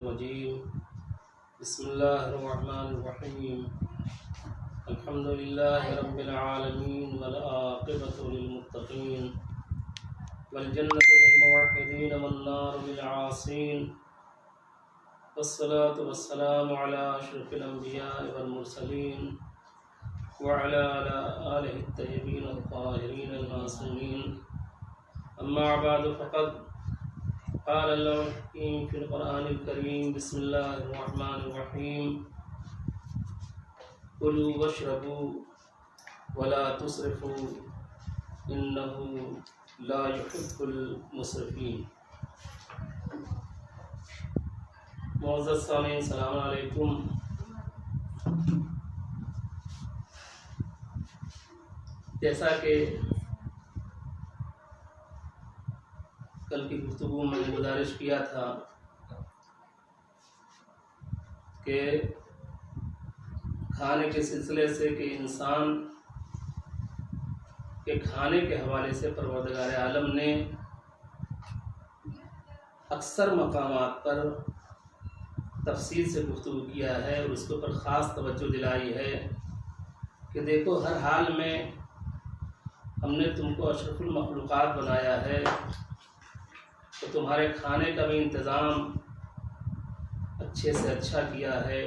الرجيم بسم الله الرحمن الرحيم الحمد لله رب العالمين والعاقبة للمتقين والجنة للموحدين والنار للعاصين والصلاة والسلام على أشرف الأنبياء والمرسلين وعلى آله الطيبين الطاهرين المعصومين أما بعد فقد قال الله الحكيم في القرآن الكريم بسم الله الرحمن الرحيم كلوا واشربوا ولا تسرفوا إنه لا يحب المسرفين. معزز سامعین السلام علیکم. جیسا کہ کل کی گفتگو میں نے گزارش کیا تھا کہ کھانے کے سلسلے سے کہ انسان کے کھانے کے حوالے سے پروردگار عالم نے اکثر مقامات پر تفصیل سے گفتگو کیا ہے اور اس کے اوپر خاص توجہ دلائی ہے کہ دیکھو ہر حال میں ہم نے تم کو اشرف المخلوقات بنایا ہے تو تمہارے کھانے کا بھی انتظام اچھے سے اچھا کیا ہے،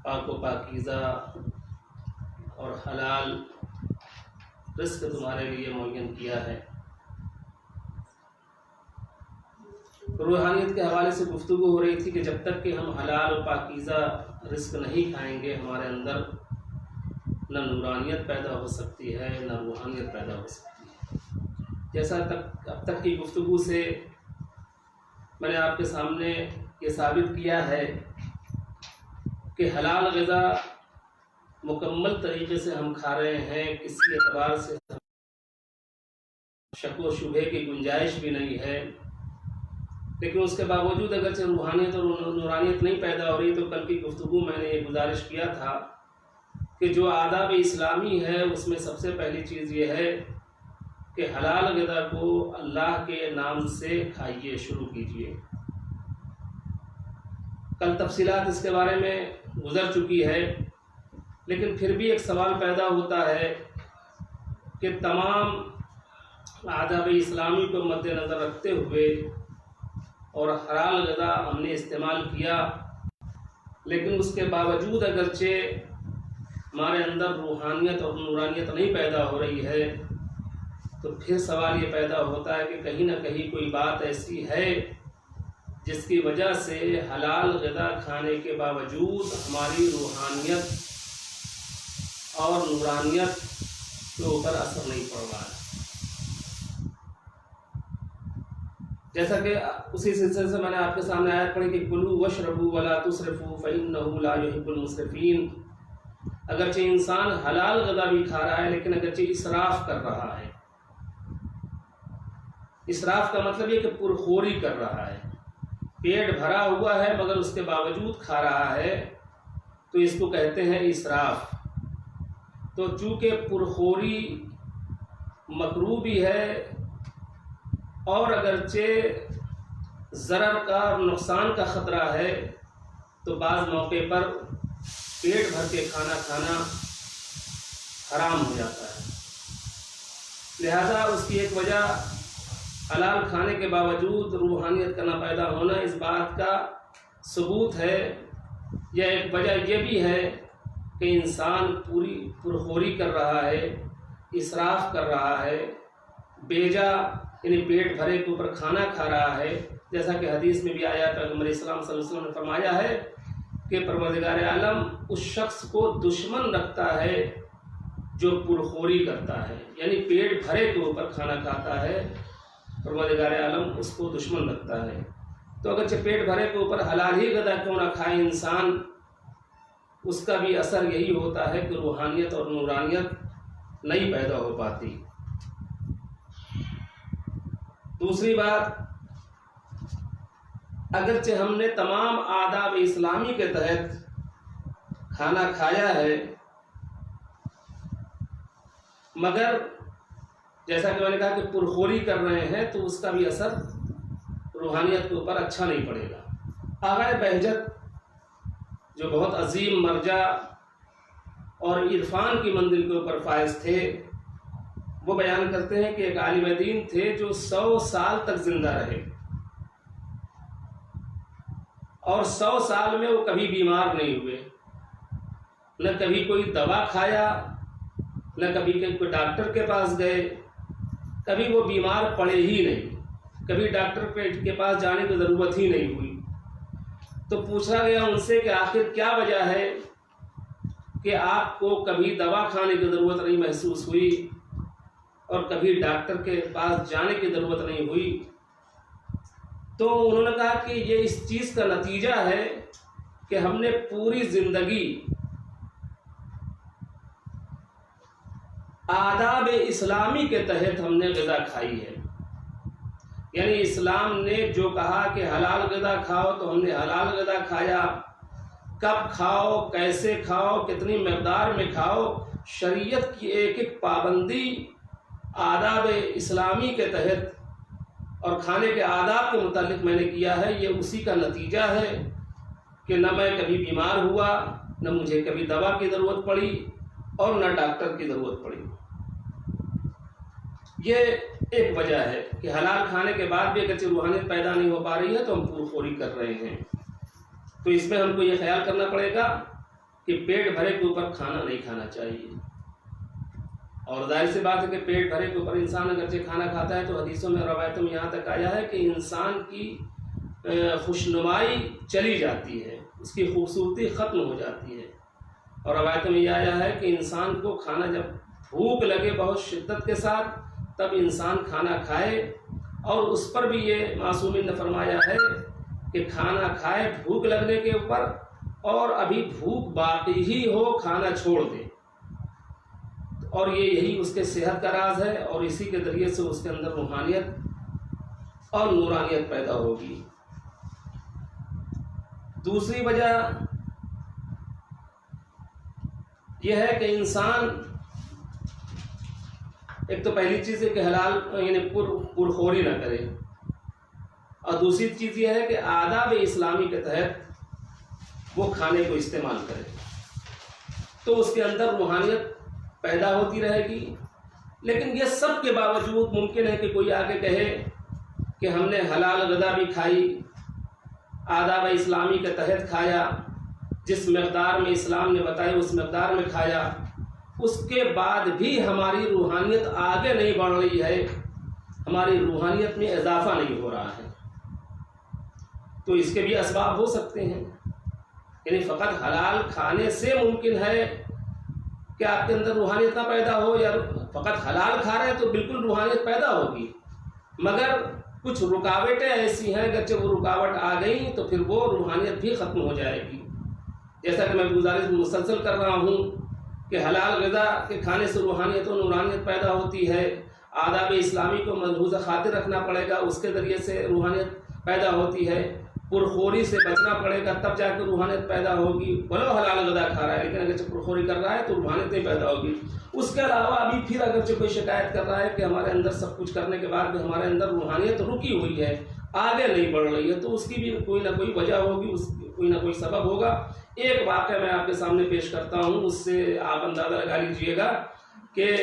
پاک و پاکیزہ اور حلال رزق تمہارے لیے معین کیا ہے. روحانیت کے حوالے سے گفتگو ہو رہی تھی کہ جب تک کہ ہم حلال و پاکیزہ رزق نہیں کھائیں گے ہمارے اندر نہ نورانیت پیدا ہو سکتی ہے نہ روحانیت پیدا ہو سکتی ہے. جیسا اب تک کی گفتگو سے میں نے آپ کے سامنے یہ ثابت کیا ہے کہ حلال غذا مکمل طریقے سے ہم کھا رہے ہیں، کسی اعتبار سے شک و شبہ کی گنجائش بھی نہیں ہے، لیکن اس کے باوجود اگرچہ روحانیت اور نورانیت نہیں پیدا ہو رہی تو کل کی گفتگو میں نے یہ گزارش کیا تھا کہ جو آداب اسلامی ہے اس میں سب سے پہلی چیز یہ ہے کہ حلال غذا کو اللہ کے نام سے کھائیے، شروع کیجیے. کل تفصیلات اس کے بارے میں گزر چکی ہے، لیکن پھر بھی ایک سوال پیدا ہوتا ہے کہ تمام آداب اسلامی کو مد نظر رکھتے ہوئے اور حلال غذا ہم نے استعمال کیا، لیکن اس کے باوجود اگرچہ ہمارے اندر روحانیت اور نورانیت نہیں پیدا ہو رہی ہے تو پھر سوال یہ پیدا ہوتا ہے کہ کہیں نہ کہیں کوئی بات ایسی ہے جس کی وجہ سے حلال غذا کھانے کے باوجود ہماری روحانیت اور نورانیت کے اوپر اثر نہیں پڑ رہا ہے. جیسا کہ اسی سلسلے سے میں نے آپ کے سامنے آیت پڑھی کہ کلوا واشربوا ولا تسرفوا فإنه لا يحب المسرفين. اگرچہ انسان حلال غذا بھی کھا رہا ہے لیکن اگرچہ اسراف کر رہا ہے. اسراف کا مطلب یہ کہ پرخوری کر رہا ہے، پیٹ بھرا ہوا ہے مگر اس کے باوجود کھا رہا ہے تو اس کو کہتے ہیں اسراف. تو چونکہ پرخوری مکروہ بھی ہے اور اگرچہ ضرر کا اور نقصان کا خطرہ ہے تو بعض موقع پر پیٹ بھر کے کھانا کھانا حرام ہو جاتا ہے. لہذا اس کی ایک وجہ حلال کھانے کے باوجود روحانیت کا نہ پیدا ہونا اس بات کا ثبوت ہے، یا ایک وجہ یہ بھی ہے کہ انسان پوری پرخوری کر رہا ہے، اسراف کر رہا ہے، بیجا یعنی پیٹ بھرے کے اوپر کھانا کھا رہا ہے. جیسا کہ حدیث میں بھی آیا، پیغمبر اسلام صلی اللہ علیہ وسلم نے فرمایا ہے کہ پروردگار عالم اس شخص کو دشمن رکھتا ہے جو پرخوری کرتا ہے، یعنی پیٹ بھرے کے اوپر کھانا کھاتا ہے، پروردگار عالم اس کو دشمن رکھتا ہے. تو اگرچہ پیٹ بھرے کے اوپر حلال ہی غذا کیوں نہ کھائے انسان، اس کا بھی اثر یہی ہوتا ہے کہ روحانیت اور نورانیت نہیں پیدا ہو پاتی. دوسری بات، اگرچہ ہم نے تمام آداب اسلامی کے تحت کھانا کھایا ہے مگر جیسا کہ میں نے کہا کہ پرخوری کر رہے ہیں تو اس کا بھی اثر روحانیت کے اوپر اچھا نہیں پڑے گا. آغا بہجت جو بہت عظیم مرجع اور عرفان کی منزل کے اوپر فائز تھے، وہ بیان کرتے ہیں کہ ایک عالم دین تھے جو 100 سال تک زندہ رہے، اور 100 سال میں وہ کبھی بیمار نہیں ہوئے، نہ کبھی کوئی دوا کھایا، نہ کبھی کوئی ڈاکٹر کے پاس گئے، کبھی وہ بیمار پڑے ہی نہیں، کبھی ڈاکٹر کے پاس جانے کی ضرورت ہی نہیں ہوئی۔ تو پوچھا گیا ان سے کہ آخر کیا وجہ ہے کہ آپ کو کبھی دوا کھانے کی ضرورت نہیں محسوس ہوئی اور کبھی ڈاکٹر کے پاس جانے کی ضرورت نہیں ہوئی؟ تو انہوں نے کہا کہ یہ اس چیز کا نتیجہ ہے کہ ہم نے پوری زندگی آداب اسلامی کے تحت ہم نے غذا کھائی ہے، یعنی اسلام نے جو کہا کہ حلال غذا کھاؤ تو ہم نے حلال غذا کھایا، کب کھاؤ، کیسے کھاؤ، کتنی مقدار میں کھاؤ، شریعت کی ایک ایک پابندی آداب اسلامی کے تحت اور کھانے کے آداب کے متعلق میں نے کیا ہے۔ یہ اسی کا نتیجہ ہے کہ نہ میں کبھی بیمار ہوا، نہ مجھے کبھی دوا کی ضرورت پڑی اور نہ ڈاکٹر کی ضرورت پڑی۔ یہ ایک وجہ ہے کہ حلال کھانے کے بعد بھی اگرچہ روحانیت پیدا نہیں ہو پا رہی ہے تو ہم پرخوری کر رہے ہیں۔ تو اس میں ہم کو یہ خیال کرنا پڑے گا کہ پیٹ بھرے کے اوپر کھانا نہیں کھانا چاہیے، اور ظاہر سی بات ہے کہ پیٹ بھرے کے اوپر انسان اگرچہ کھانا کھاتا ہے تو حدیثوں میں روایتوں میں یہاں تک آیا ہے کہ انسان کی خوشنمائی چلی جاتی ہے، اس کی خوبصورتی ختم ہو جاتی ہے، اور روایتوں میں یہ آیا ہے کہ انسان کو کھانا جب بھوک لگے بہت شدت کے ساتھ تب انسان کھانا کھائے، اور اس پر بھی یہ معصومین نے فرمایا ہے کہ کھانا کھائے بھوک لگنے کے اوپر، اور ابھی بھوک باقی ہی ہو کھانا چھوڑ دے، اور یہی اس کے صحت کا راز ہے، اور اسی کے ذریعے سے اس کے اندر روحانیت اور نورانیت پیدا ہوگی۔ دوسری وجہ یہ ہے کہ انسان ایک تو پہلی چیز ہے کہ حلال یعنی پرخوری نہ کرے، اور دوسری چیز یہ ہے کہ آداب اسلامی کے تحت وہ کھانے کو استعمال کرے، تو اس کے اندر روحانیت پیدا ہوتی رہے گی۔ لیکن یہ سب کے باوجود ممکن ہے کہ کوئی آگے کہے کہ ہم نے حلال غذا بھی کھائی، آداب اسلامی کے تحت کھایا، جس مقدار میں اسلام نے بتائی اس مقدار میں کھایا، اس کے بعد بھی ہماری روحانیت آگے نہیں بڑھ رہی ہے، ہماری روحانیت میں اضافہ نہیں ہو رہا ہے۔ تو اس کے بھی اسباب ہو سکتے ہیں، یعنی فقط حلال کھانے سے ممکن ہے کہ آپ کے اندر روحانیت نہ پیدا ہو، یا فقط حلال کھا رہے ہیں تو بالکل روحانیت پیدا ہوگی، مگر کچھ رکاوٹیں ایسی ہیں اگرچہ وہ رکاوٹ آ گئی تو پھر وہ روحانیت بھی ختم ہو جائے گی۔ جیسا کہ میں گزارش مسلسل کر رہا ہوں کہ حلال غذا کے کھانے سے روحانیت و نورانیت پیدا ہوتی ہے، آداب اسلامی کو ملحوظ خاطر رکھنا پڑے گا، اس کے ذریعے سے روحانیت پیدا ہوتی ہے، پرخوری سے بچنا پڑے گا تب جا کے روحانیت پیدا ہوگی۔ بلو حلال غذا کھا رہا ہے لیکن اگرچہ پرخوری کر رہا ہے تو روحانیت نہیں پیدا ہوگی۔ اس کے علاوہ ابھی پھر اگرچہ کوئی شکایت کر رہا ہے کہ ہمارے اندر سب کچھ کرنے کے بعد بھی ہمارے اندر روحانیت رکی ہوئی ہے، آگے نہیں بڑھ رہی ہے، تو اس کی بھی کوئی نہ کوئی وجہ ہوگی، کوئی نہ کوئی سبب ہوگا۔ ایک واقعہ میں آپ کے سامنے پیش کرتا ہوں، اس سے آپ اندازہ لگا لیجئے گا کہ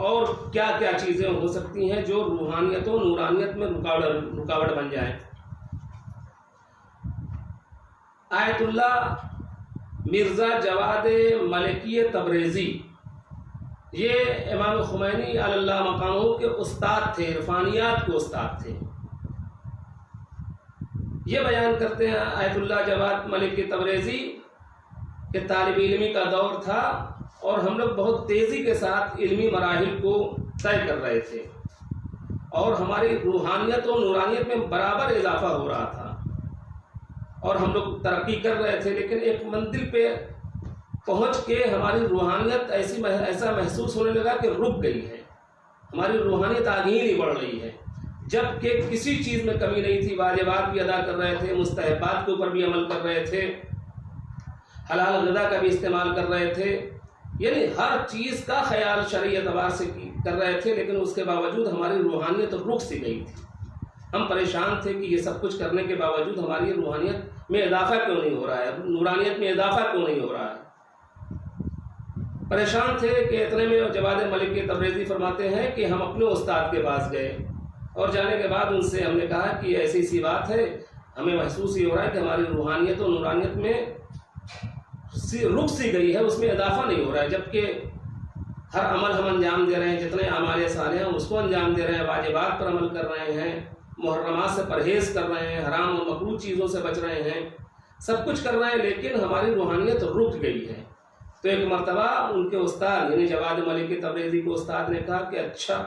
اور کیا کیا چیزیں ہو سکتی ہیں جو روحانیت و نورانیت میں رکاوٹ بن جائیں۔ آیت اللہ مرزا جواد ملکی تبریزی، یہ امام خمینی علی اللہ مقامہ کے استاد تھے، عرفانیات کے استاد تھے۔ یہ بیان کرتے ہیں آیت اللہ جواد ملکی تبریزی کہ طالب علمی کا دور تھا اور ہم لوگ بہت تیزی کے ساتھ علمی مراحل کو طے کر رہے تھے، اور ہماری روحانیت و نورانیت میں برابر اضافہ ہو رہا تھا، اور ہم لوگ ترقی کر رہے تھے، لیکن ایک منزل پہ پہنچ کے ہماری روحانیت ایسا محسوس ہونے لگا کہ رک گئی ہے، ہماری روحانیت آگے ہی نہیں بڑھ رہی ہے، جبکہ کسی چیز میں کمی نہیں تھی، واجبات بھی ادا کر رہے تھے، مستحبات کے اوپر بھی عمل کر رہے تھے، حلال غذا کا بھی استعمال کر رہے تھے، یعنی ہر چیز کا خیال شرعی اعتبار سے کر رہے تھے، لیکن اس کے باوجود ہماری روحانیت رک سی گئی تھی، ہم پریشان تھے کہ یہ سب کچھ کرنے کے باوجود ہماری روحانیت میں اضافہ کیوں نہیں ہو رہا ہے، نورانیت میں اضافہ کیوں نہیں ہو رہا ہے۔ پریشان تھے کہ اتنے میں جواد ملک تبریزی فرماتے ہیں کہ ہم اپنے استاد کے پاس گئے اور جانے کے بعد ان سے ہم نے کہا کہ ایسی سی بات ہے، ہمیں محسوس یہ ہو رہا ہے کہ ہماری روحانیت و نورانیت میں رک سی گئی ہے، اس میں اضافہ نہیں ہو رہا ہے، جبکہ ہر عمل ہم انجام دے رہے ہیں، جتنے اعمال صالح ہیں اس کو انجام دے رہے ہیں، واجبات پر عمل کر رہے ہیں، محرمات سے پرہیز کر رہے ہیں، حرام و مکروہ چیزوں سے بچ رہے ہیں، سب کچھ کر رہے ہیں، لیکن ہماری روحانیت رک گئی ہے۔ تو ایک مرتبہ ان کے استاد یعنی جواد ملک تبریزی کے استاد نے کہا کہ اچھا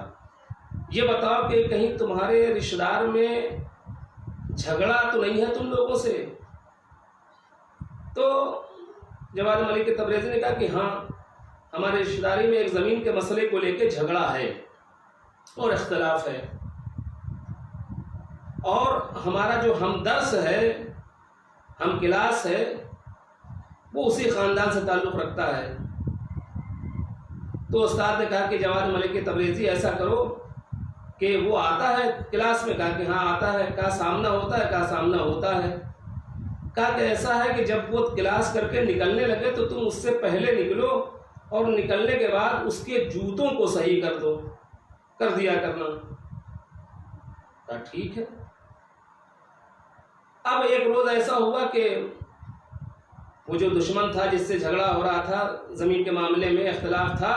یہ بتاؤ کہ کہیں تمہارے رشتہ دار میں جھگڑا تو نہیں ہے تم لوگوں سے؟ تو جواد ملک تبریزی نے کہا کہ ہاں، ہمارے رشتہ داری میں ایک زمین کے مسئلے کو لے کے جھگڑا ہے اور اختلاف ہے، اور ہمارا جو ہمدرس ہے، ہم کلاس ہے، وہ اسی خاندان سے تعلق رکھتا ہے۔ تو استاد نے کہا کہ جواد ملک تبریزی ایسا کرو کہ وہ آتا ہے کلاس میں؟ کہا کہ ہاں آتا ہے۔ کہا سامنا ہوتا ہے؟ کہا سامنا ہوتا ہے۔ کہا کہ ایسا ہے کہ جب وہ کلاس کر کے نکلنے لگے تو تم اس سے پہلے نکلو اور نکلنے کے بعد اس کے جوتوں کو صحیح کر دیا کرنا۔ کہا ٹھیک ہے۔ اب ایک روز ایسا ہوا کہ وہ جو دشمن تھا جس سے جھگڑا ہو رہا تھا، زمین کے معاملے میں اختلاف تھا،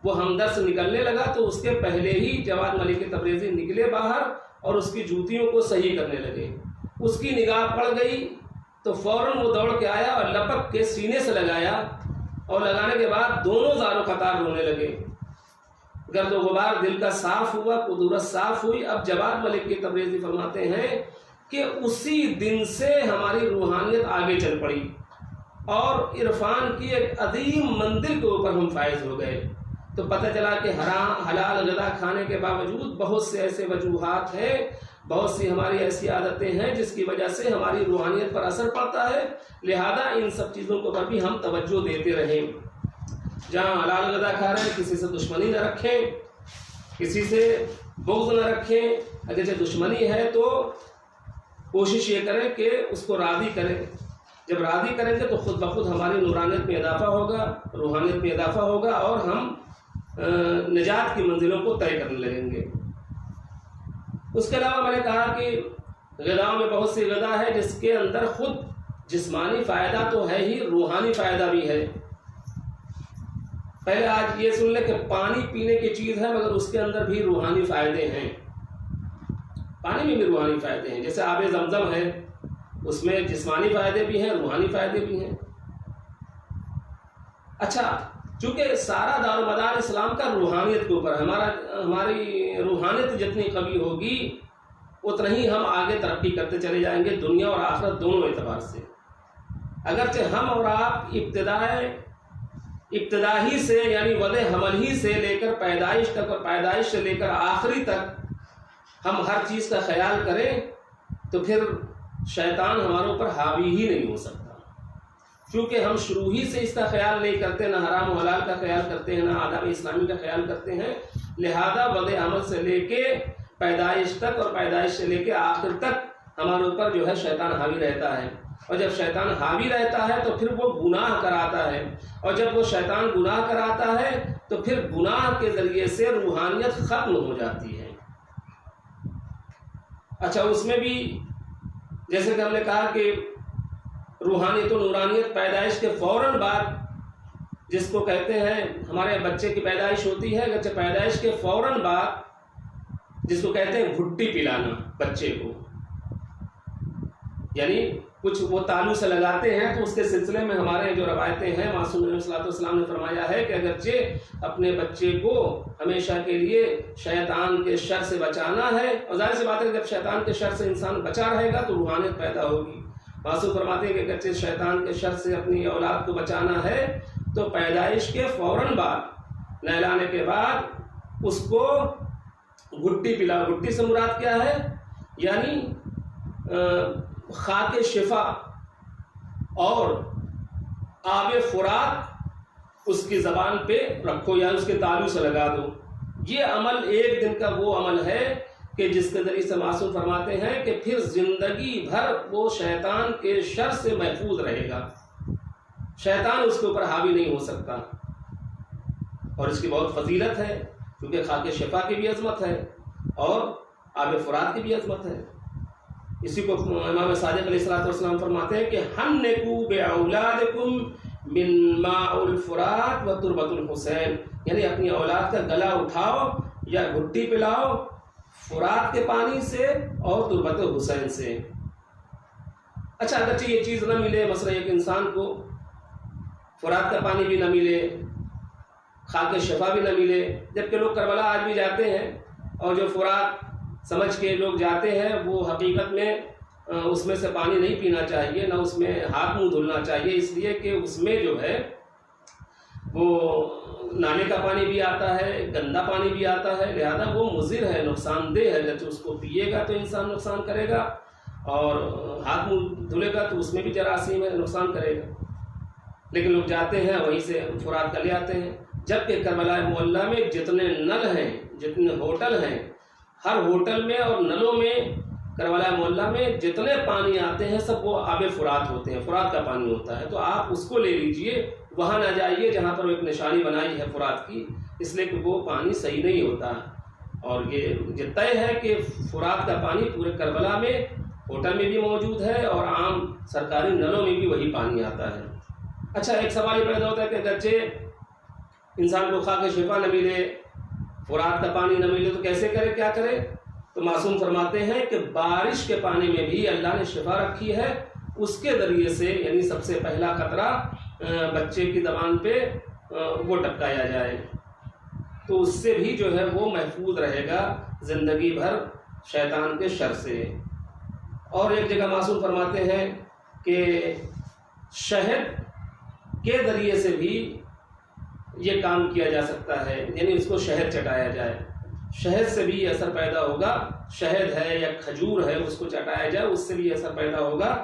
وہ ہمدرس نکلنے لگا تو اس کے پہلے ہی جواد ملک تبریزی نکلے باہر اور اس کی جوتیوں کو صحیح کرنے لگے۔ اس کی نگاہ پڑ گئی تو فوراً وہ دوڑ کے آیا اور لپک کے سینے سے لگایا، اور لگانے کے بعد دونوں زاروں قطار رونے لگے۔ گرد و غبار دل کا صاف ہوا، قدورت صاف ہوئی۔ اب جواد ملک تبریزی فرماتے ہیں کہ اسی دن سے ہماری روحانیت آگے چل پڑی اور عرفان کی ایک عظیم مندر کے اوپر ہم فائز ہو گئے۔ تو پتہ چلا کہ حرام حلال غذا کھانے کے باوجود بہت سے ایسے وجوہات ہیں، بہت سی ہماری ایسی عادتیں ہیں جس کی وجہ سے ہماری روحانیت پر اثر پڑتا ہے، لہذا ان سب چیزوں کے اوپر بھی ہم توجہ دیتے رہیں۔ جہاں حلال غذا کھا رہے ہیں کسی سے دشمنی نہ رکھیں، کسی سے بغض نہ رکھیں، اگرچہ دشمنی ہے تو کوشش یہ کریں کہ اس کو راضی کریں۔ جب راضی کریں گے تو خود بخود ہماری نورانیت میں اضافہ ہوگا، روحانیت میں اضافہ ہوگا اور ہم نجات کی منزلوں کو طے کرنے لگیں گے۔ اس کے علاوہ میں نے کہا کہ غذا میں بہت سی غذا ہے جس کے اندر خود جسمانی فائدہ تو ہے ہی، روحانی فائدہ بھی ہے۔ پہلے آج یہ سن لیں کہ پانی پینے کی چیز ہے مگر اس کے اندر بھی روحانی فائدے ہیں، پانی میں بھی روحانی فائدے ہیں۔ جیسے آب زمزم ہے، اس میں جسمانی فائدے بھی ہیں، روحانی فائدے بھی ہیں۔ اچھا، چونکہ سارا دار و مدار اسلام کا روحانیت کے اوپر ہے، ہماری روحانیت جتنی قوی ہوگی اتنا ہی ہم آگے ترقی کرتے چلے جائیں گے، دنیا اور آخرت دونوں اعتبار سے۔ اگرچہ ہم اور آپ ابتدائی سے یعنی وضع حمل ہی سے لے کر پیدائش تک اور پیدائش سے لے کر آخری تک ہم ہر چیز کا خیال کریں تو پھر شیطان ہمارے اوپر حاوی ہی نہیں ہو سکتا، کیونکہ ہم شروع ہی سے اس کا خیال نہیں کرتے، نہ حرام و حلال کا خیال کرتے ہیں، نہ آداب اسلامی کا خیال کرتے ہیں، لہذا وضع عمل سے لے کے پیدائش تک اور پیدائش سے لے کے آخر تک ہمارے اوپر جو ہے شیطان حاوی رہتا ہے، اور جب شیطان حاوی رہتا ہے تو پھر وہ گناہ کراتا ہے، اور جب وہ شیطان گناہ کراتا ہے تو پھر گناہ کے ذریعے سے روحانیت ختم ہو جاتی ہے۔ اچھا، اس میں بھی جیسے کہ ہم نے کہا کہ روحانیت و نورانیت پیدائش کے فوراً بعد، جس کو کہتے ہیں ہمارے بچے کی پیدائش ہوتی ہے، اگرچہ پیدائش کے فوراً بعد جس کو کہتے ہیں گھٹی پلانا بچے کو، یعنی کچھ وہ تالو سے لگاتے ہیں، تو اس کے سلسلے میں ہمارے جو روایتیں ہیں، معصوم علیہ الصلوۃ والسلام نے فرمایا ہے کہ اگرچہ اپنے بچے کو ہمیشہ کے لیے شیطان کے شر سے بچانا ہے، اور ظاہر سی بات ہے کہ جب شیطان کے شر سے انسان بچا رہے گا تو روحانیت پیدا ہوگی۔ معصوم فرماتے ہیں کہ اگرچہ شیطان کے شر سے اپنی اولاد کو بچانا ہے تو پیدائش کے فوراً بعد، نہلانے کے بعد اس کو گھٹی پلا۔ گھٹی سے مراد کیا ہے؟ یعنی خاک شفا اور آب فرات اس کی زبان پہ رکھو یا اس کے تالو سے لگا دو۔ یہ عمل ایک دن کا وہ عمل ہے کہ جس کے ذریعے سے معصوم فرماتے ہیں کہ پھر زندگی بھر وہ شیطان کے شر سے محفوظ رہے گا، شیطان اس کے اوپر حاوی نہیں ہو سکتا۔ اور اس کی بہت فضیلت ہے، کیونکہ خاک شفا کی بھی عظمت ہے اور آب فرات کی بھی عظمت ہے۔ اسی کو امام صادق علیہ السلام فرماتے ہیں کہ حنکوا باولادکم من ماء الفرات و تربۃ الحسین، یعنی اپنی اولاد کا گلا اٹھاؤ یا گھٹی پلاؤ فرات کے پانی سے اور تربت حسین سے۔ اچھا، اگرچہ یہ چیز نہ ملے، مثلا ایک انسان کو فرات کا پانی بھی نہ ملے، خاک شفا بھی نہ ملے، جبکہ لوگ کربلا آج بھی جاتے ہیں اور جو فرات سمجھ کے لوگ جاتے ہیں وہ حقیقت میں اس میں سے پانی نہیں پینا چاہیے، نہ اس میں ہاتھ منہ دھلنا چاہیے، اس لیے کہ اس میں جو ہے وہ نالے کا پانی بھی آتا ہے، گندا پانی بھی آتا ہے، لہذا وہ مضر ہے، نقصان دہ ہے۔ جب اس کو پیے گا تو انسان نقصان کرے گا، اور ہاتھ منہ دھلے گا تو اس میں بھی جراثیم ہے، نقصان کرے گا۔ لیکن لوگ جاتے ہیں وہیں سے فرات کا لے آتے ہیں، جبکہ کربلا معلیٰ میں جتنے نل ہیں، جتنے ہوٹل ہیں، ہر ہوٹل میں اور نلوں میں کربلا معلیٰ میں جتنے پانی آتے ہیں سب وہ آب فرات ہوتے ہیں، فرات کا پانی ہوتا ہے۔ تو آپ اس کو لے لیجئے، وہاں نہ جائیے جہاں پر وہ ایک نشانی بنائی ہے فرات کی، اس لیے کہ وہ پانی صحیح نہیں ہوتا۔ اور یہ طے ہے کہ فرات کا پانی پورے کربلا میں ہوٹل میں بھی موجود ہے اور عام سرکاری نلوں میں بھی وہی پانی آتا ہے۔ اچھا، ایک سوال یہ پیدا ہوتا ہے کہ اگرچہ انسان کو خاک شفا نہ ملے، فرات کا پانی نہ ملے تو کیسے کرے، کیا کرے؟ تو معصوم فرماتے ہیں کہ بارش کے پانی میں بھی اللہ نے شفا رکھی ہے، اس کے ذریعے سے یعنی سب سے پہلا قطرہ بچے کی زبان پہ وہ ٹپکایا جائے تو اس سے بھی جو ہے وہ محفوظ رہے گا زندگی بھر شیطان کے شر سے۔ اور ایک جگہ معصوم فرماتے ہیں کہ شہد کے ذریعے سے بھی یہ کام کیا جا سکتا ہے، یعنی اس کو شہد چٹایا جائے، شہد سے بھی یہ اثر پیدا ہوگا، شہد ہے یا کھجور ہے اس کو چٹایا جائے، اس سے بھی اثر پیدا ہوگا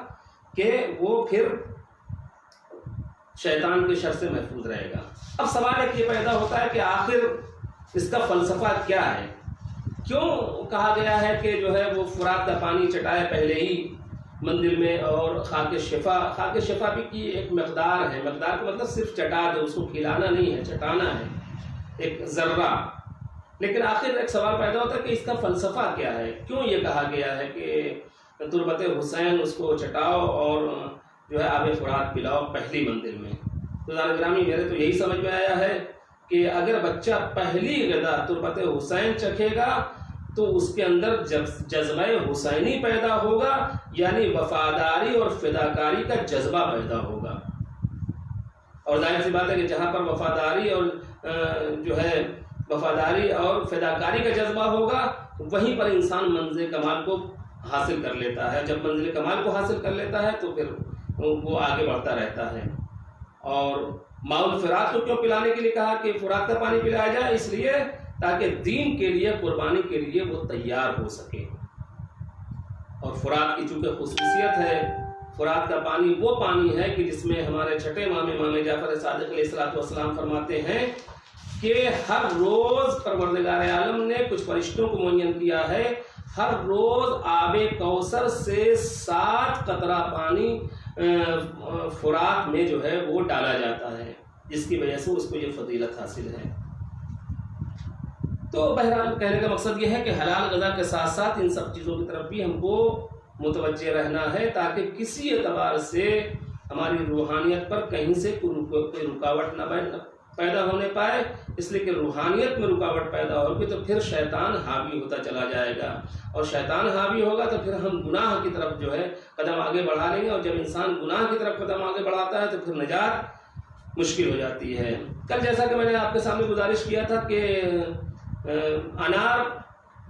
کہ وہ پھر شیطان کے شر سے محفوظ رہے گا۔ اب سوال ایک یہ پیدا ہوتا ہے کہ آخر اس کا فلسفہ کیا ہے، کیوں کہا گیا ہے کہ جو ہے وہ فرات کا پانی چٹائے پہلے ہی مندر میں، اور خاک شفا بھی کی ایک مقدار ہے، مقدار کا مطلب صرف چٹا دے، اس کو کھلانا نہیں ہے، چٹانا ہے ایک ذرہ۔ لیکن آخر ایک سوال پیدا ہوتا ہے کہ اس کا فلسفہ کیا ہے، کیوں یہ کہا گیا ہے کہ تربت حسین اس کو چٹاؤ اور جو ہے آب فرات پلاؤ پہلی منزل میں۔ تو دار گرامی میرے تو یہی سمجھ میں آیا ہے کہ اگر بچہ پہلی غذا تربت حسین چکھے گا تو اس کے اندر جذبہ حسینی پیدا ہوگا، یعنی وفاداری اور فداکاری کا جذبہ پیدا ہوگا۔ اور ظاہر سی بات ہے کہ جہاں پر وفاداری اور فداکاری کا جذبہ ہوگا وہیں پر انسان منزل کمال کو حاصل کر لیتا ہے۔ جب منزل کمال کو حاصل کر لیتا ہے تو پھر وہ آگے بڑھتا رہتا ہے۔ اور ماء الفرات کو کیوں پلانے کے لیے کہا کہ فرات کا پانی پلایا جائے؟ اس لیے تاکہ دین کے لیے، قربانی کے لیے وہ تیار ہو سکے۔ اور فرات کی چونکہ خصوصیت ہے، فرات کا پانی وہ پانی ہے کہ جس میں ہمارے چھٹے امام جعفر صادق علیہ السلام فرماتے ہیں کہ ہر روز پروردگار عالم نے کچھ فرشتوں کو معین کیا ہے، ہر روز آب کوثر سے 7 قطرہ پانی فرات میں جو ہے وہ ڈالا جاتا ہے، جس کی وجہ سے اس کو یہ فضیلت حاصل ہے۔ تو بہرحال کہنے کا مقصد یہ ہے کہ حلال غذا کے ساتھ ساتھ ان سب چیزوں کی طرف بھی ہم کو متوجہ رہنا ہے، تاکہ کسی اعتبار سے ہماری روحانیت پر کہیں سے کوئی رکاوٹ نہ پیدا ہونے پائے۔ اس لیے کہ روحانیت میں رکاوٹ پیدا ہوگی تو پھر شیطان حاوی ہوتا چلا جائے گا، اور شیطان حاوی ہوگا تو پھر ہم گناہ کی طرف جو ہے قدم آگے بڑھا لیں گے، اور جب انسان گناہ کی طرف قدم آگے بڑھاتا ہے تو پھر نجات مشکل ہو جاتی ہے۔ کل جیسا کہ میں نے آپ کے سامنے گزارش کیا تھا کہ انار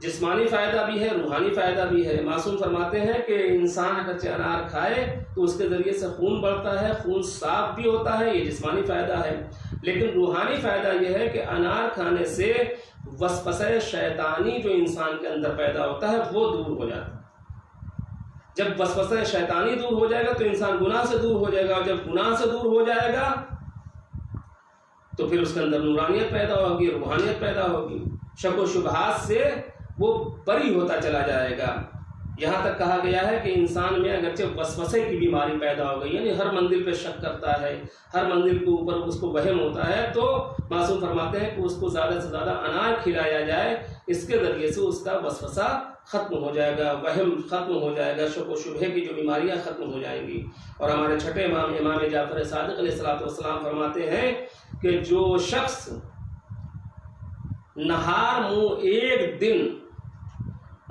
جسمانی فائدہ بھی ہے، روحانی فائدہ بھی ہے۔ معصوم فرماتے ہیں کہ انسان اگرچہ انار کھائے تو اس کے ذریعے سے خون بڑھتا ہے، خون صاف بھی ہوتا ہے، یہ جسمانی فائدہ ہے، لیکن روحانی فائدہ یہ ہے کہ انار کھانے سے وسوسہ شیطانی جو انسان کے اندر پیدا ہوتا ہے وہ دور ہو جاتا ہے۔ جب وسوسہ شیطانی دور ہو جائے گا تو انسان گناہ سے دور ہو جائے گا، اور جب گناہ سے دور ہو جائے گا تو پھر اس کے اندر نورانیت پیدا ہوگی، روحانیت پیدا ہوگی۔ شک و شبہات سے وہ بری ہوتا چلا جائے گا. یہاں تک کہا گیا ہے کہ انسان میں اگرچہ وسوسے کی بیماری پیدا ہو گئی، یعنی ہر منزل پہ شک کرتا ہے، ہر منزل کے اوپر اس کو وہم ہوتا ہے، تو معصوم فرماتے ہیں کہ اس کو زیادہ سے زیادہ انار کھلایا جائے. اس کے ذریعے سے اس کا وسوسہ ختم ہو جائے گا، وہم ختم ہو جائے گا، شک و شبہے کی جو بیماریاں ختم ہو جائیں گی. اور ہمارے چھٹے امام امام جعفر صادق علیہ الصلوۃ والسلام فرماتے ہیں کہ جو شخص نہار منہ ایک دن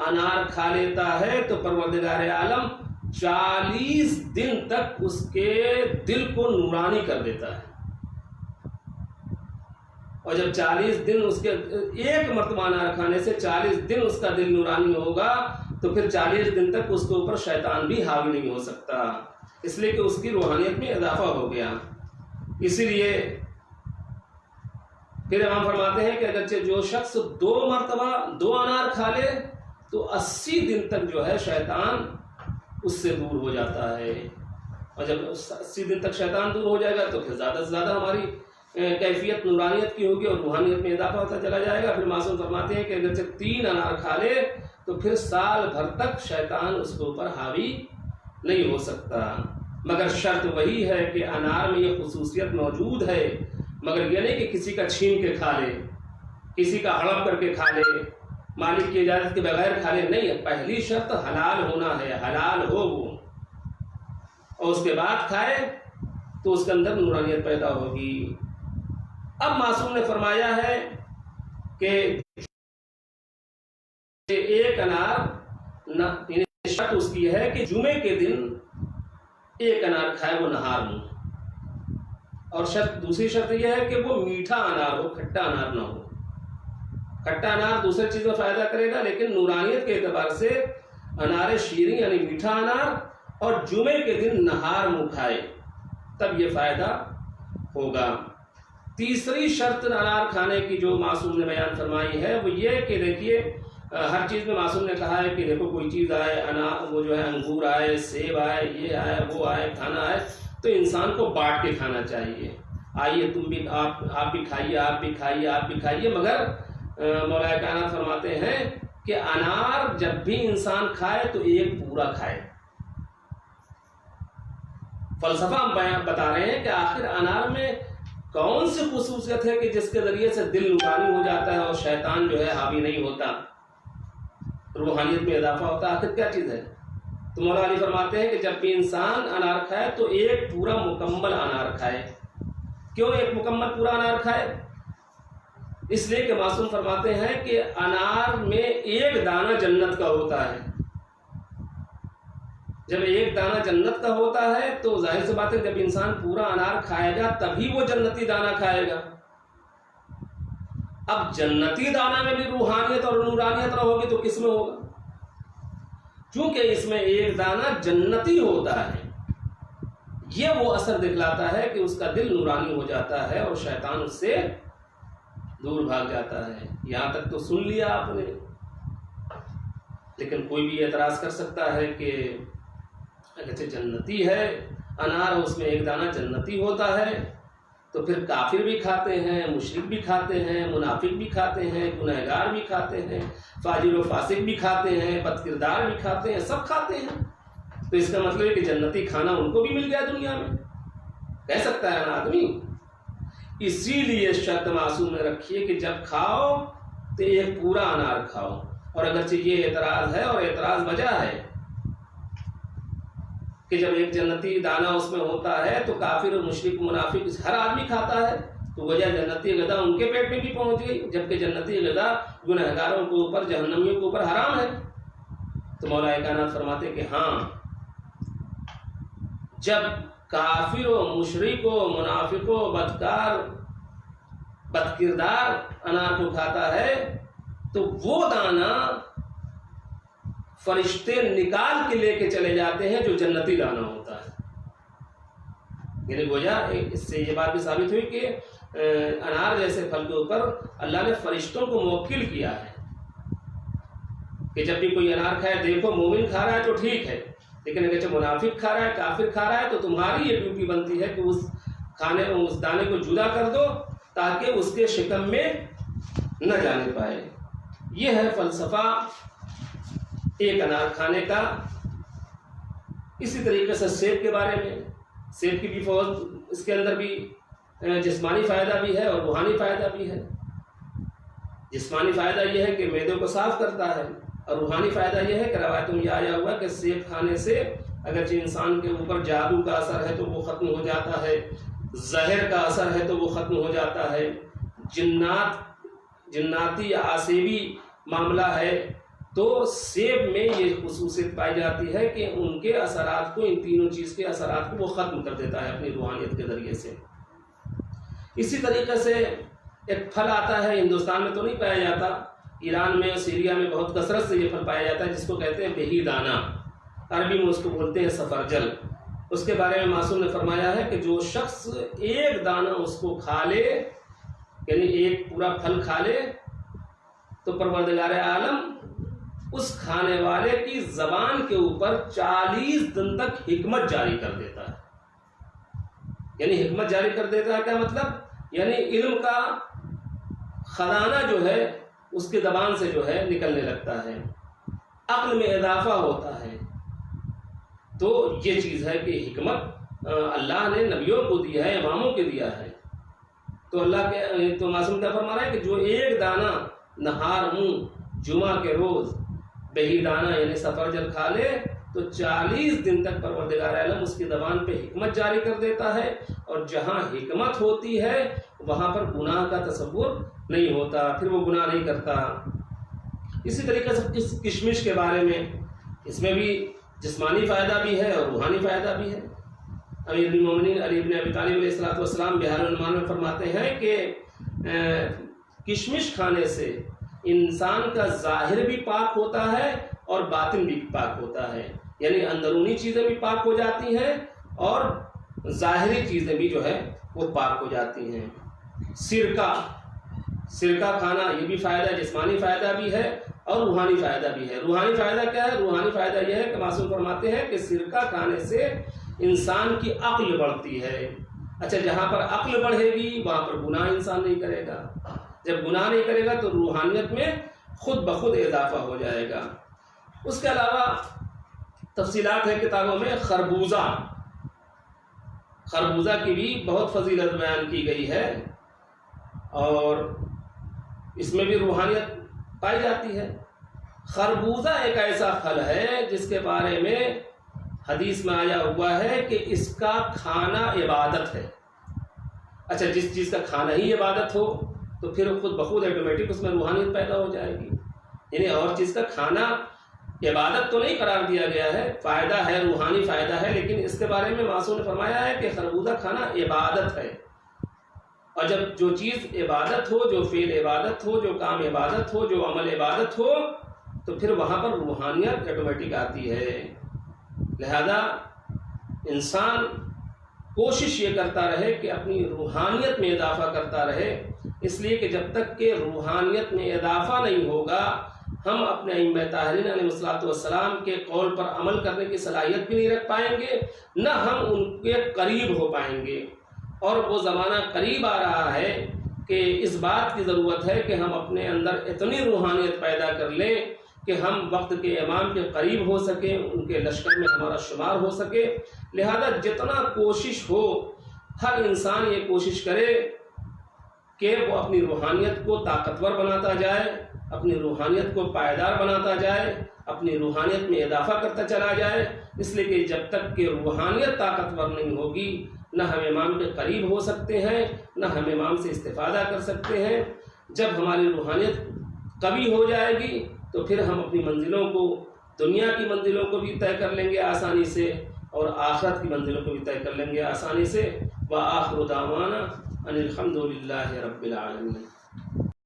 انار کھا لیتا ہے تو پروردگار عالم 40 دن تک اس کے دل کو نورانی کر دیتا ہے. اور جب 40 دن اس کے ایک مرتبہ انار کھانے سے 40 دن اس کا دل نورانی ہوگا تو پھر 40 دن تک اس کے اوپر شیطان بھی حاوی نہیں ہو سکتا، اس لیے کہ اس کی روحانیت میں اضافہ ہو گیا. اسی لیے پھر امام فرماتے ہیں کہ اگرچہ جو شخص 2 مرتبہ 2 انار کھا لے تو 80 دن تک جو ہے شیطان اس سے دور ہو جاتا ہے. اور جب 80 دن تک شیطان دور ہو جائے گا تو پھر زیادہ سے زیادہ ہماری کیفیت نورانیت کی ہوگی اور روحانیت میں اضافہ ہوتا چلا جائے گا. پھر معصوم فرماتے ہیں کہ اگرچہ 3 انار کھا لے تو پھر سال بھر تک شیطان اس کے اوپر حاوی نہیں ہو سکتا. مگر شرط وہی ہے کہ انار میں یہ خصوصیت موجود ہے، مگر یہ نہیں کہ کسی کا چھین کے کھا لے، کسی کا ہڑپ کر کے کھا لے، مالک کی اجازت کے بغیر کھا لے. نہیں، پہلی شرط حلال ہونا ہے، حلال ہو وہ، اور اس کے بعد کھائے تو اس کے اندر نورانیت پیدا ہوگی. اب معصوم نے فرمایا ہے کہ ایک انار شرط اس کی ہے کہ جمعے کے دن 1 انار کھائے وہ نہار منہ. اور دوسری شرط یہ ہے کہ وہ میٹھا انار ہو، کھٹا انار نہ ہو. کھٹا انار دوسری چیز میں فائدہ کرے گا، لیکن نورانیت کے اعتبار سے انار شیریں یعنی میٹھا انار اور جمعے کے دن نہار منہ کھائے تب یہ فائدہ ہوگا. تیسری شرط انار کھانے کی جو معصوم نے بیان فرمائی ہے وہ یہ کہ دیکھیے ہر چیز میں معصوم نے کہا ہے کہ دیکھو کوئی چیز آئے، انار وہ جو ہے انگور آئے، سیب آئے، یہ آئے، وہ آئے، کھانا آئے تو انسان کو بانٹ کے کھانا چاہیے. آئیے تم بھی، آپ بھی کھائیے، آپ بھی کھائیے، آپ بھی کھائیے. مگر مولا کائنات فرماتے ہیں کہ انار جب بھی انسان کھائے تو ایک پورا کھائے. فلسفہ ہم بتا رہے ہیں کہ آخر انار میں کون سی خصوصیت ہے کہ جس کے ذریعے سے دل نورانی ہو جاتا ہے اور شیطان جو ہے حاوی نہیں ہوتا، روحانیت میں اضافہ ہوتا ہے. آخر کیا چیز ہے؟ تو مولا علی فرماتے ہیں کہ جب بھی انسان انار کھائے تو ایک پورا مکمل انار کھائے. کیوں ایک مکمل پورا انار کھائے؟ اس لیے کہ معصوم فرماتے ہیں کہ انار میں 1 دانہ جنت کا ہوتا ہے. جب 1 دانہ جنت کا ہوتا ہے تو ظاہر سی بات ہے جب انسان پورا انار کھائے گا تبھی وہ جنتی دانہ کھائے گا. اب جنتی دانہ میں بھی روحانیت اور نورانیت نہ ہوگی تو کس میں ہوگا؟ چونکہ اس میں 1 دانہ جنتی ہوتا ہے، یہ وہ اثر دکھلاتا ہے کہ اس کا دل نورانی ہو جاتا ہے اور شیطان اس سے دور بھاگ جاتا ہے. یہاں تک تو سن لیا آپ نے، لیکن کوئی بھی اعتراض کر سکتا ہے کہ اگرچہ جنتی ہے انار، اس میں 1 دانہ جنتی ہوتا ہے تو پھر کافر بھی کھاتے ہیں، مشرک بھی کھاتے ہیں، منافق بھی کھاتے ہیں، گنہگار بھی کھاتے ہیں، فاجر و فاسق بھی کھاتے ہیں، بد کردار بھی کھاتے ہیں، سب کھاتے ہیں. تو اس کا مطلب ہے کہ جنتی کھانا ان کو بھی مل گیا دنیا میں، کہہ سکتا ہے نا آدمی. اسی لیے شرط معصوم نے رکھی ہے کہ جب کھاؤ تو ایک پورا انار کھاؤ. اور اگرچہ یہ اعتراض ہے اور اعتراض وجہ ہے کہ جب ایک جنتی دانہ اس میں ہوتا ہے تو کافر مشرک منافق ہر آدمی کھاتا ہے تو وجہ جنتی غذا ان کے پیٹ میں بھی پہنچ گئی، جبکہ جنتی غذا گنہگاروں کے اوپر، جہنمیوں کے اوپر حرام ہے. تو مولا کائنات فرماتے کہ ہاں جب کافر و مشرک و منافق و بدکار بد کردار انار کو کھاتا ہے تو وہ دانہ فرشتے نکال کے لے کے چلے جاتے ہیں جو جنتی دانہ ہوتا ہے. یعنی گویا اس سے یہ بات بھی ثابت ہوئی کہ انار جیسے پھل کے اوپر اللہ نے فرشتوں کو موکل کیا ہے کہ جب بھی کوئی انار کھائے، دیکھو مومن کھا رہا ہے تو ٹھیک ہے، لیکن اگر منافق کھا رہا ہے، کافر کھا رہا ہے تو تمہاری یہ ڈیوٹی بنتی ہے کہ اس دانے کو جدا کر دو تاکہ اس کے شکم میں نہ جانے پائے. یہ ہے فلسفہ ایک انار کھانے کا۔ اسی طریقے سے سیب کے بارے میں، سیب کی بھی فوج، اس کے اندر بھی جسمانی فائدہ بھی ہے اور روحانی فائدہ بھی ہے۔ جسمانی فائدہ یہ ہے کہ معدے کو صاف کرتا ہے، اور روحانی فائدہ یہ ہے کہ روایتوں میں آیا ہوا کہ سیب کھانے سے اگرچہ انسان کے اوپر جادو کا اثر ہے تو وہ ختم ہو جاتا ہے، زہر کا اثر ہے تو وہ ختم ہو جاتا ہے، جناتی یا آسیبی معاملہ ہے تو سیب میں یہ خصوصیت پائی جاتی ہے کہ ان کے اثرات کو، ان تینوں چیز کے اثرات کو وہ ختم کر دیتا ہے اپنی روحانیت کے ذریعے سے۔ اسی طریقے سے ایک پھل آتا ہے، ہندوستان میں تو نہیں پایا جاتا، ایران میں اور سیریا میں بہت کثرت سے یہ پھل پایا جاتا ہے، جس کو کہتے ہیں بہی دانہ، عربی میں اس کو بولتے ہیں سفرجل۔ اس کے بارے میں معصوم نے فرمایا ہے کہ جو شخص ایک دانہ اس کو کھا لے، یعنی ایک پورا پھل کھا لے، تو پروردگار عالم اس کھانے والے کی زبان کے اوپر 40 دن تک حکمت جاری کر دیتا ہے۔ یعنی حکمت جاری کر دیتا ہے کیا مطلب؟ یعنی علم کا خزانہ جو ہے اس کی زبان سے جو ہے نکلنے لگتا ہے، عقل میں اضافہ ہوتا ہے۔ تو یہ چیز ہے کہ حکمت اللہ نے نبیوں کو دیا ہے، اماموں کے دیا ہے۔ تو اللہ کے تو معصوم کیا فرما رہا ہے کہ جو ایک دانہ نہار جمعہ کے روز بہی دانہ یعنی سفرجل کھا لے تو 40 دن تک پروردگار عالم اس کی زبان پہ حکمت جاری کر دیتا ہے، اور جہاں حکمت ہوتی ہے وہاں پر گناہ کا تصور نہیں ہوتا، پھر وہ گناہ نہیں کرتا۔ اسی طریقے سے اس کشمش کے بارے میں، اس میں بھی جسمانی فائدہ بھی ہے اور روحانی فائدہ بھی ہے۔ امیر المومنین علی بن ابی طالب علیہ السلام بہار العنمان میں فرماتے ہیں کہ کشمش کھانے سے انسان کا ظاہر بھی پاک ہوتا ہے اور باطن بھی پاک ہوتا ہے، یعنی اندرونی چیزیں بھی پاک ہو جاتی ہیں اور ظاہری چیزیں بھی جو ہے وہ پاک ہو جاتی ہیں۔ سرکہ کھانا یہ بھی فائدہ، جسمانی فائدہ بھی ہے اور روحانی فائدہ بھی ہے۔ روحانی فائدہ کیا ہے؟ روحانی فائدہ یہ ہے کہ معصوم فرماتے ہیں کہ سرکہ کھانے سے انسان کی عقل بڑھتی ہے۔ اچھا، جہاں پر عقل بڑھے گی وہاں پر گناہ انسان نہیں کرے گا، جب گناہ نہیں کرے گا تو روحانیت میں خود بخود اضافہ ہو جائے گا۔ اس کے علاوہ تفصیلات ہے کتابوں میں، خربوزہ کی بھی بہت فضیلت بیان کی گئی ہے، اور اس میں بھی روحانیت پائی جاتی ہے۔ خربوزہ ایک ایسا پھل ہے جس کے بارے میں حدیث میں آیا ہوا ہے کہ اس کا کھانا عبادت ہے۔ اچھا، جس چیز کا کھانا ہی عبادت ہو تو پھر خود بخود آٹومیٹک اس میں روحانیت پیدا ہو جائے گی۔ یعنی اور چیز کا کھانا عبادت تو نہیں قرار دیا گیا ہے، فائدہ ہے، روحانی فائدہ ہے، لیکن اس کے بارے میں معصوم نے فرمایا ہے کہ خربوزہ کھانا عبادت ہے۔ اور جب جو چیز عبادت ہو، جو فعل عبادت ہو، جو کام عبادت ہو، جو عمل عبادت ہو، تو پھر وہاں پر روحانیت آٹومیٹک آتی ہے۔ لہذا انسان کوشش یہ کرتا رہے کہ اپنی روحانیت میں اضافہ کرتا رہے، اس لیے کہ جب تک کہ روحانیت میں اضافہ نہیں ہوگا ہم اپنے ائمہ طاہرین علیہ السلام کے قول پر عمل کرنے کی صلاحیت بھی نہیں رکھ پائیں گے، نہ ہم ان کے قریب ہو پائیں گے۔ اور وہ زمانہ قریب آ رہا ہے کہ اس بات کی ضرورت ہے کہ ہم اپنے اندر اتنی روحانیت پیدا کر لیں کہ ہم وقت کے امام کے قریب ہو سکیں، ان کے لشکر میں ہمارا شمار ہو سکے۔ لہذا جتنا کوشش ہو، ہر انسان یہ کوشش کرے کہ وہ اپنی روحانیت کو طاقتور بناتا جائے، اپنی روحانیت کو پائیدار بناتا جائے، اپنی روحانیت میں اضافہ کرتا چلا جائے، اس لیے کہ جب تک کہ روحانیت طاقتور نہیں ہوگی نہ ہم امام کے قریب ہو سکتے ہیں، نہ ہم امام سے استفادہ کر سکتے ہیں۔ جب ہماری روحانیت قوی ہو جائے گی تو پھر ہم اپنی منزلوں کو، دنیا کی منزلوں کو بھی طے کر لیں گے آسانی سے، اور آخرت کی منزلوں کو بھی طے کر لیں گے آسانی سے۔ وآخر دعوانا ان الحمد للہ رب العالمین۔